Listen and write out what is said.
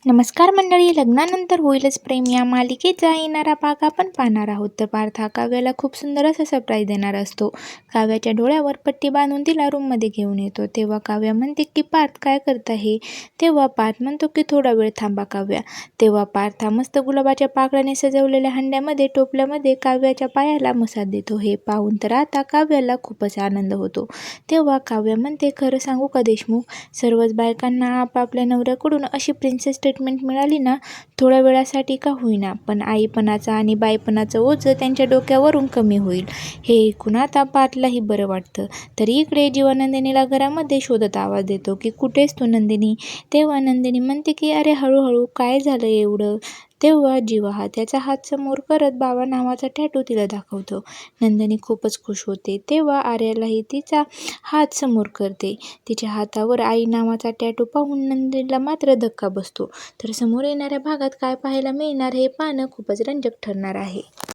नमस्कार मंडळी, लग्नानंतर होईलच प्रेम या मालिकेचा येणारा भाग आपण पाहणार आहोत. तर पार्थ हा काव्याला खूप सुंदर असा सरप्राईज देणार असतो. काव्याच्या डोळ्यावर पट्टी बांधून तिला रूममध्ये घेऊन येतो. तेव्हा काव्या म्हणते की पार्थ काय करत आहे. तेव्हा पार्थ म्हणतो की थोडा वेळ थांबा काव्या. तेव्हा पार्थ हा मस्त गुलाबाच्या पाकळ्याने सजवलेल्या हंड्यामध्ये टोपल्यामध्ये काव्याच्या पायाला मसाज देतो. हे पाहून तर आता काव्याला खूपच आनंद होतो. तेव्हा काव्या म्हणते, खरं सांगू का देशमुख, सर्वच बायकांना आपापल्या नवऱ्याकडून अशी प्रिन्सेस ट्रीटमेंट मिळाली ना, थोड्या वेळासाठी का होईना, पण आईपणाचा आणि बाईपणाचं ओझं त्यांच्या डोक्यावरून कमी होईल. हे ऐकून आता पार्थलाही बरं वाटतं. तर इकडे जीवा नंदिनीला घरामध्ये शोधत आवाज देतो की कुठेस तू नंदिनी. तेव्हा नंदिनी म्हणते की अरे हळूहळू काय झालं एवढं. तेव्हा जीवा हा त्याचा हात समोर करत बाबा नावाचा टॅटू तिला दाखवतो. नंदिनी खूपच खुश होते. तेव्हा आर्यालाही तिचा हात समोर करते. तिच्या हातावर आई नावाचा टॅटू पाहून नंदिनीला मात्र धक्का बसतो. तर समोर येणाऱ्या भागात काय पाहायला मिळणार हे पाहणं खूपच रंजक ठरणार आहे.